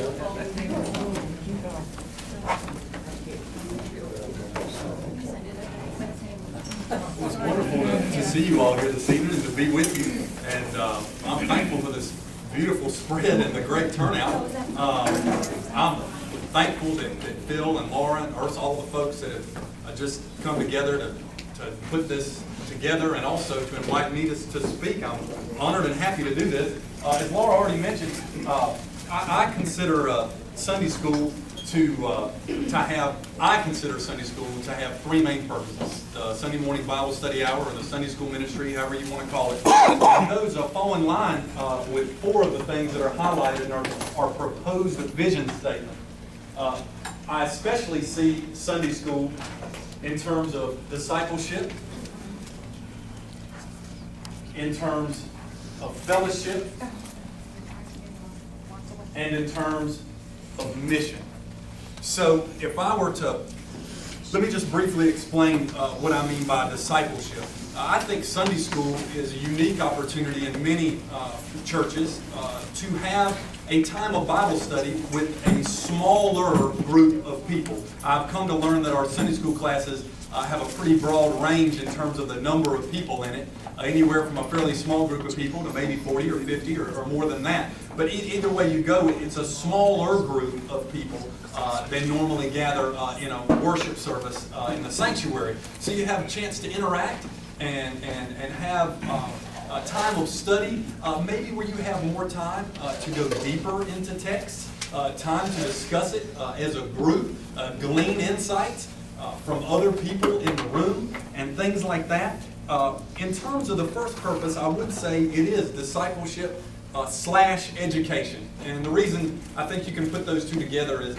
It's wonderful to see you all here this evening and to be with you. And I'm thankful for this beautiful spread and the great turnout. I'm thankful that Phil and Laura and Urs, all the folks that have just come together to put this together and also to invite me to speak. I'm honored and happy to do this. As Laura already mentioned, I consider Sunday school I consider Sunday school to have three main purposes: the Sunday morning Bible study hour, or the Sunday school ministry, however you want to call it. And those fall in line with four of the things that are highlighted in our proposed vision statement. I especially see Sunday school in terms of discipleship, in terms of fellowship, and in terms of mission. So if I were to, let me just briefly explain what I mean by discipleship. I think Sunday school is a unique opportunity in many churches to have a time of Bible study with a smaller group of people. I've come to learn that our Sunday school classes have a pretty broad range in terms of the number of people in it, anywhere from a fairly small group of people to maybe 40 or 50 or more than that. But either way you go, it's a smaller group of people than normally gather in a worship service in the sanctuary. So you have a chance to interact and have a time of study, maybe where you have more time to go deeper into text, time to discuss it as a group, glean insights from other people in the room, and things like that. In terms of the first purpose, I would say it is discipleship / education. And the reason I think you can put those two together is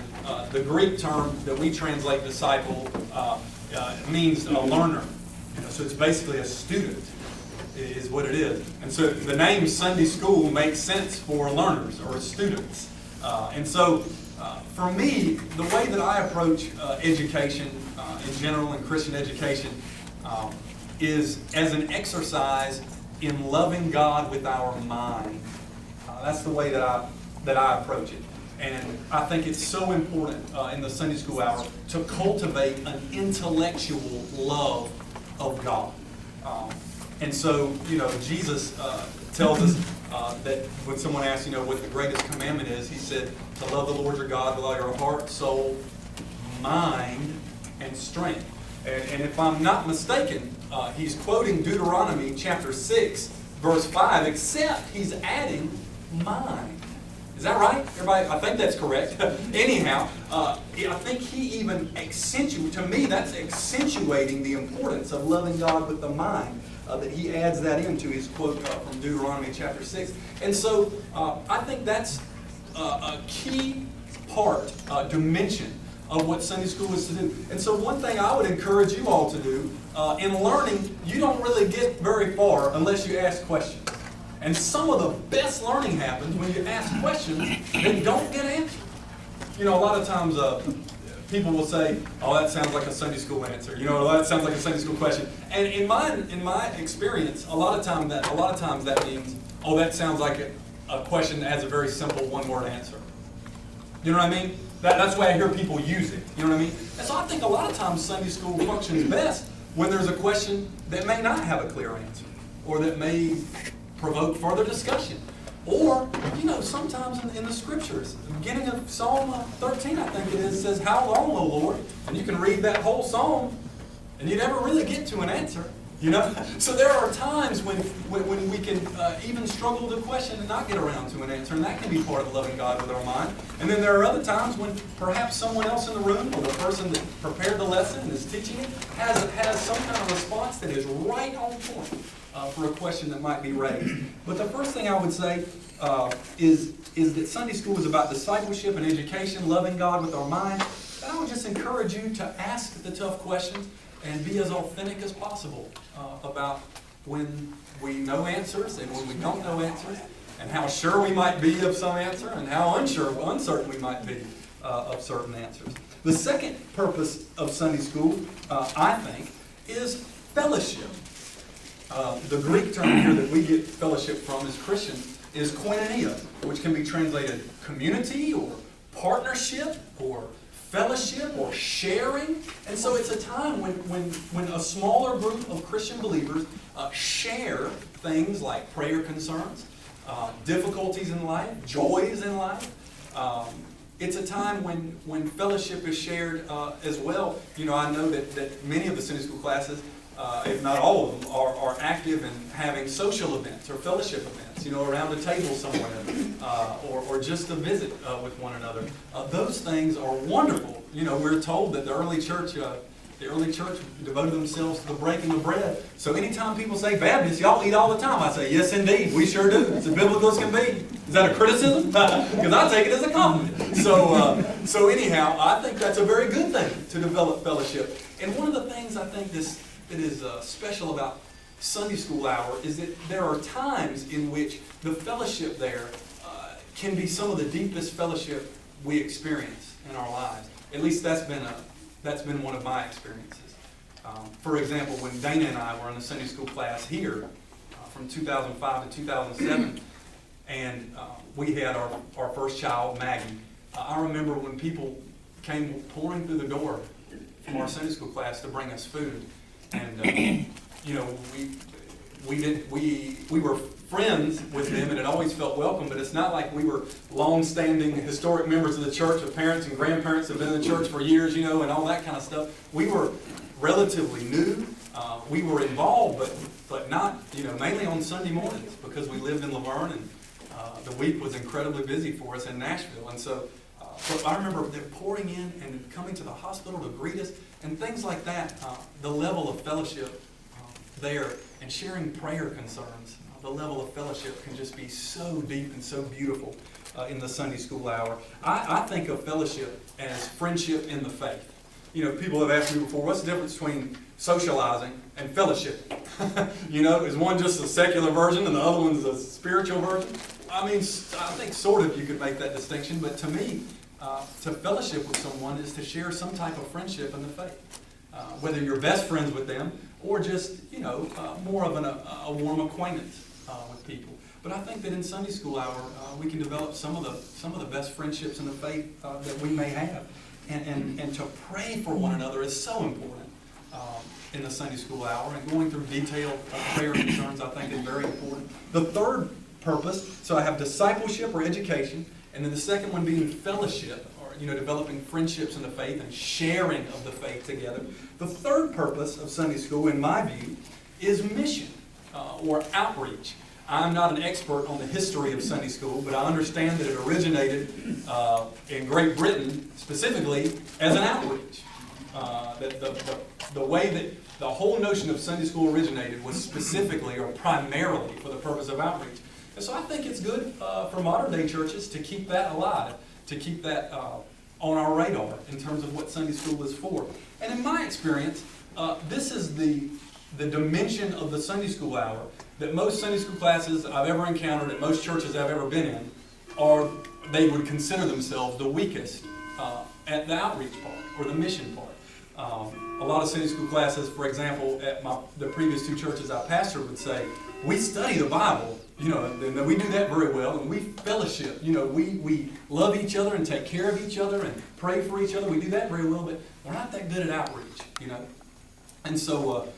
the Greek term that we translate disciple means a learner. So it's basically a student is what it is. And so the name Sunday school makes sense for learners or students. And so for me, the way that I approach education in general and Christian education is as an exercise in loving God with our mind. That's the way that I approach it. And I think it's so important in the Sunday school hour to cultivate an intellectual love of God. And so, Jesus tells us that when someone asks, what the greatest commandment is, he said to love the Lord your God with all your heart, soul, mind, and strength. And if I'm not mistaken, he's quoting Deuteronomy chapter 6, verse 5, except he's adding mind. Is that right? Everybody, I think that's correct. Anyhow, I think he even to me, that's accentuating the importance of loving God with the mind, that he adds that into his quote from Deuteronomy chapter 6. And so I think that's a key part, dimension of what Sunday school is to do. And so one thing I would encourage you all to do, in learning, you don't really get very far unless you ask questions. And some of the best learning happens when you ask questions that don't get answered. A lot of times people will say, "Oh, that sounds like a Sunday school answer." That sounds like a Sunday school question. And in my experience, a lot of times that means, "Oh, that sounds like a question that has a very simple one-word answer." You know what I mean? That's the way I hear people use it. You know what I mean? And so I think a lot of times Sunday school functions best when there's a question that may not have a clear answer, or that may provoke further discussion. Or, sometimes in the scriptures, the beginning of Psalm 13, I think it is, says, "How long, O Lord?" And you can read that whole psalm, and you never really get to an answer. So there are times when we can even struggle to question and not get around to an answer, and that can be part of loving God with our mind. And then there are other times when perhaps someone else in the room, or the person that prepared the lesson and is teaching it, has some kind of response that is right on point for a question that might be raised. But the first thing I would say is that Sunday school is about discipleship and education, loving God with our mind. And I would just encourage you to ask the tough questions and be as authentic as possible about when we know answers and when we don't know answers, and how sure we might be of some answer and how uncertain we might be of certain answers. The second purpose of Sunday school, I think, is fellowship. The Greek term here that we get fellowship from as Christians is koinonia, which can be translated community or partnership or fellowship or sharing. And so it's a time when a smaller group of Christian believers share things like prayer concerns, difficulties in life, joys in life. It's a time when fellowship is shared as well. You know, I know that many of the Sunday school classes, if not all of them, are active in having social events or fellowship events, you know, around a table somewhere, or just a visit with one another. Those things are wonderful. You know, we're told that the early church devoted themselves to the breaking of bread. So anytime people say, Baptists, y'all eat all the time, I say, yes, indeed, we sure do. It's as biblical as can be. Is that a criticism? Because I take it as a compliment. So anyhow, I think that's a very good thing to develop fellowship. And one of the things I think that is special about Sunday school hour is that there are times in which the fellowship there can be some of the deepest fellowship we experience in our lives. At least that's been one of my experiences. For example, when Dana and I were in the Sunday school class here from 2005 to 2007, and we had our first child, Maggie, I remember when people came pouring through the door from our Sunday school class to bring us food. And, you know, we were friends with them, and it always felt welcome, but it's not like we were long-standing historic members of the church, of parents and grandparents have been in the church for years, you know, and all that kind of stuff. We were relatively new. We were involved, but not, you know, mainly on Sunday mornings because we lived in Laverne, and the week was incredibly busy for us in Nashville. And so I remember them pouring in and coming to the hospital to greet us and things like that. The level of fellowship there and sharing prayer concerns, the level of fellowship can just be so deep and so beautiful in the Sunday school hour. I think of fellowship as friendship in the faith. You know, people have asked me before, what's the difference between socializing and fellowship? You know, is one just a secular version and the other one's a spiritual version? I mean, I think sort of you could make that distinction, but to me, to fellowship with someone is to share some type of friendship in the faith. Whether you're best friends with them or just, you know, more of a warm acquaintance with people. But I think that in Sunday school hour, we can develop some of the best friendships in the faith that we may have. And to pray for one another is so important in the Sunday school hour. And going through detailed prayer concerns, I think, is very important. The third purpose, so I have discipleship or education, and then the second one being fellowship, or, you know, developing friendships in the faith and sharing of the faith together. The third purpose of Sunday school, in my view, is mission or outreach. I'm not an expert on the history of Sunday school, but I understand that it originated in Great Britain specifically as an outreach. The way that the whole notion of Sunday school originated was specifically or primarily for the purpose of outreach. And so I think it's good for modern day churches to keep that alive, to keep that on our radar in terms of what Sunday school is for. And in my experience, this is the dimension of the Sunday school hour that most Sunday school classes I've ever encountered at most churches I've ever been in, they would consider themselves the weakest at the outreach part or the mission part. A lot of Sunday school classes, for example, at the previous two churches I pastored would say, we study the Bible, you know, and we do that very well, and we fellowship, you know, we love each other and take care of each other and pray for each other. We do that very well, but we're not that good at outreach, you know. And so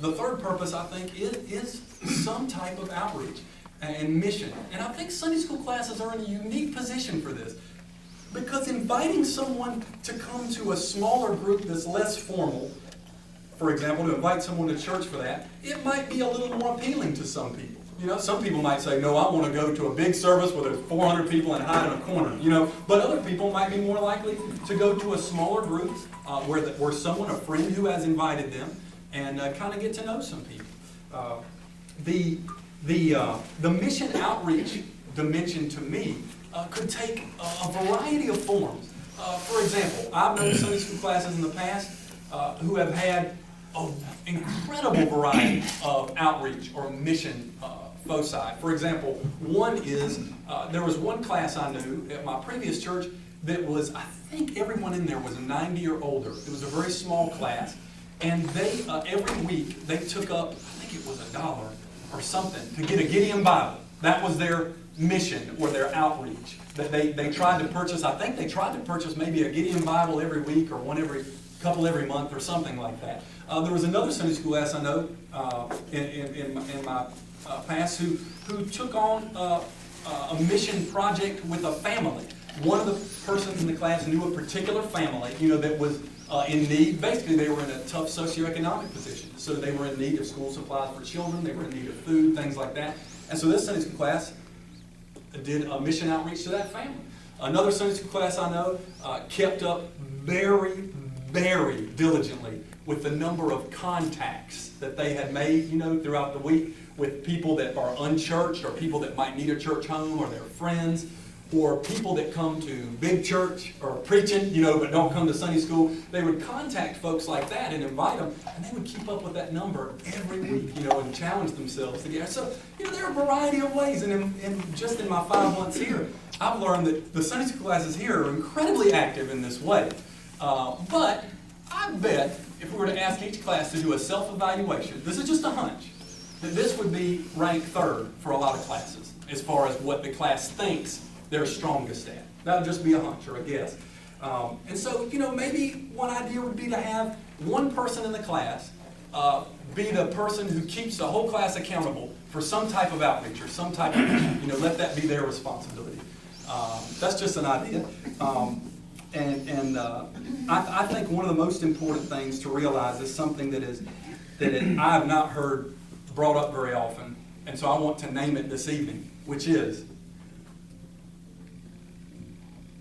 the third purpose, I think, is some type of outreach and mission. And I think Sunday school classes are in a unique position for this, because inviting someone to come to a smaller group that's less formal, for example, to invite someone to church for that, it might be a little more appealing to some people. You know, some people might say, no, I want to go to a big service where there's 400 people and hide in a corner, you know. But other people might be more likely to go to a smaller group where someone, a friend who has invited them, and kind of get to know some people. The mission outreach dimension to me could take a variety of forms. For example, I've known Sunday school classes in the past who have had an incredible variety of outreach or mission foci. For example, one is, there was one class I knew at my previous church that was, I think everyone in there was 90 or older. It was a very small class. And they, every week, they took up, I think it was $1 or something, to get a Gideon Bible. That was their mission or their outreach. That they tried to purchase, I think they tried to purchase maybe a Gideon Bible every week or one every couple every month or something like that. There was another Sunday school class I know in my past who took on a mission project with a family. One of the persons in the class knew a particular family, that was in need. Basically, they were in a tough socioeconomic position. So they were in need of school supplies for children. They were in need of food, things like that. And so this Sunday school class did a mission outreach to that family. Another Sunday school class I know kept up very, very diligently with the number of contacts that they had made, throughout the week with people that are unchurched or people that might need a church home or their friends or people that come to big church or preaching, but don't come to Sunday school. They would contact folks like that and invite them, and they would keep up with that number every week, and challenge themselves together. So, there are a variety of ways, and just in my 5 months here, I've learned that the Sunday school classes here are incredibly active in this way. But I bet if we were to ask each class to do a self-evaluation, this is just a hunch, that this would be ranked third for a lot of classes as far as what the class thinks they're strongest at. That would just be a hunch or a guess. And so, maybe one idea would be to have one person in the class be the person who keeps the whole class accountable for some type of outreach or some type of mission. Let that be their responsibility. That's just an idea. I think one of the most important things to realize is something that I have not heard brought up very often, and so I want to name it this evening, which is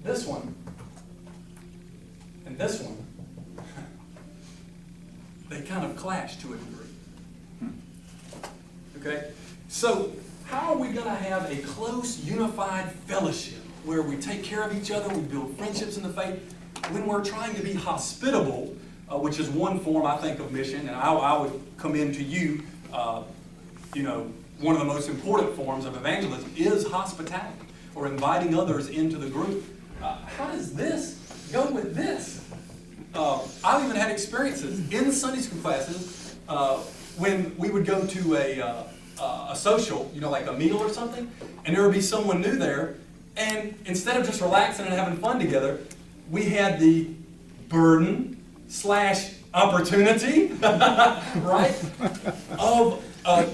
this one and this one. They kind of clash to a degree. Okay? So, how are we going to have a close, unified fellowship where we take care of each other, we build friendships in the faith, when we're trying to be hospitable, which is one form, I think, of mission, and I would commend to you, one of the most important forms of evangelism is hospitality, or inviting others into the group. How does this go with this? I've even had experiences in Sunday school classes when we would go to a social, like a meal or something, and there would be someone new there, and instead of just relaxing and having fun together, we had the burden / opportunity, right, of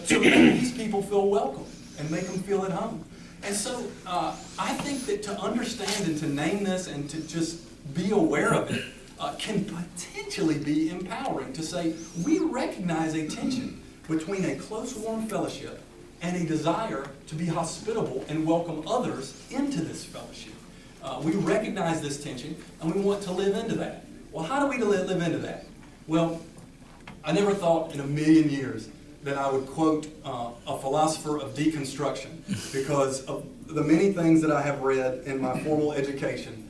to make these people feel welcome and make them feel at home. And so I think that to understand and to name this and to just be aware of it can potentially be empowering to say we recognize a tension between a close, warm fellowship and a desire to be hospitable and welcome others into this fellowship. We recognize this tension and we want to live into that. Well, how do we live into that? Well, I never thought in a million years that I would quote a philosopher of deconstruction because of the many things that I have read in my formal education.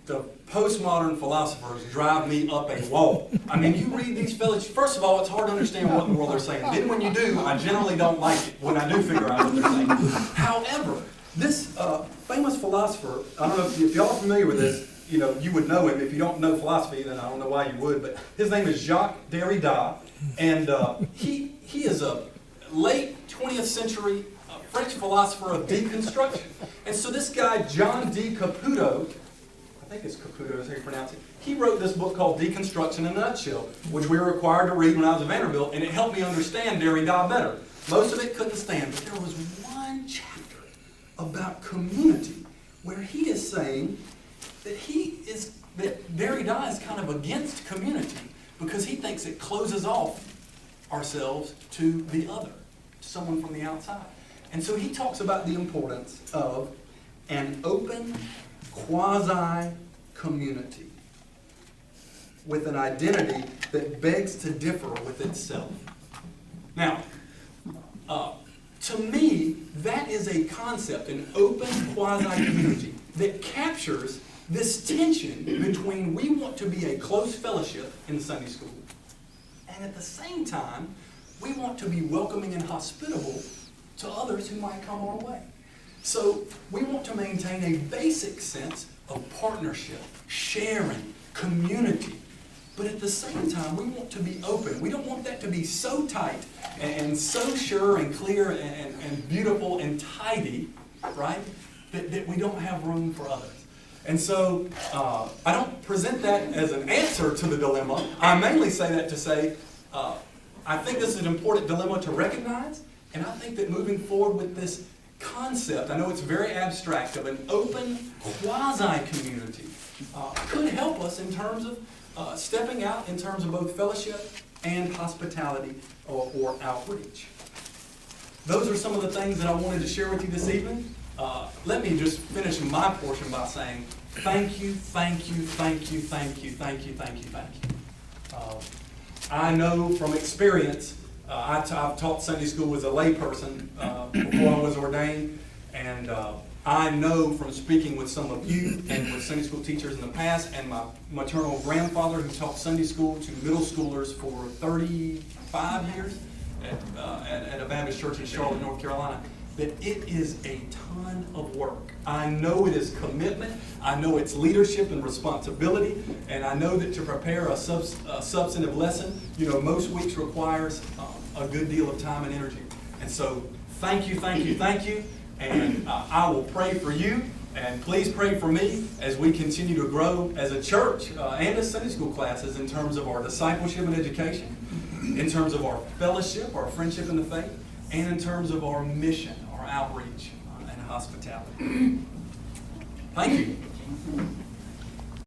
The postmodern philosophers drive me up a wall. I mean, you read these fellows, first of all, it's hard to understand what in the world they're saying. Then when you do, I generally don't like it when I do figure out what they're saying. However, this famous philosopher, I don't know if y'all are familiar with this, you would know him. If you don't know philosophy, then I don't know why you would, but his name is Jacques Derrida, and he is a late 20th century French philosopher of deconstruction. And so this guy, John D. Caputo, I think it's Caputo is how you pronounce it, he wrote this book called Deconstruction in a Nutshell, which we were required to read when I was at Vanderbilt, and it helped me understand Derrida better. Most of it couldn't stand, but there was one chapter about community where he is saying that that Derrida is kind of against community because he thinks it closes off ourselves to the other, to someone from the outside. And so he talks about the importance of an open quasi-community with an identity that begs to differ with itself. Now, to me, that is a concept, an open quasi-community that captures this tension between we want to be a close fellowship in Sunday school, and at the same time, we want to be welcoming and hospitable to others who might come our way. So we want to maintain a basic sense of partnership, sharing, community, but at the same time, we want to be open. We don't want that to be so tight and so sure and clear and beautiful and tidy right? That we don't have room for others. And so I don't present that as an answer to the dilemma. I mainly say that to say, I think this is an important dilemma to recognize, and I think that moving forward with this concept, I know it's very abstract, of an open quasi-community could help us in terms of stepping out in terms of both fellowship and hospitality or outreach. Those are some of the things that I wanted to share with you this evening. Let me just finish my portion by saying thank you, thank you, thank you, thank you, thank you, thank you, thank you. I know from experience, I've taught Sunday school as a layperson before I was ordained, and I know from speaking with some of you and with Sunday school teachers in the past, and my maternal grandfather who taught Sunday school to middle schoolers for 35 years at a Baptist church in Charlotte, North Carolina, that it is a ton of work. I know it is commitment, I know it's leadership and responsibility, and I know that to prepare a substantive lesson, most weeks requires a good deal of time and energy. And so, thank you, thank you, thank you, and I will pray for you, and please pray for me as we continue to grow as a church and as Sunday school classes in terms of our discipleship and education, in terms of our fellowship, our friendship in the faith, and in terms of our mission, our outreach, and hospitality. Thank you.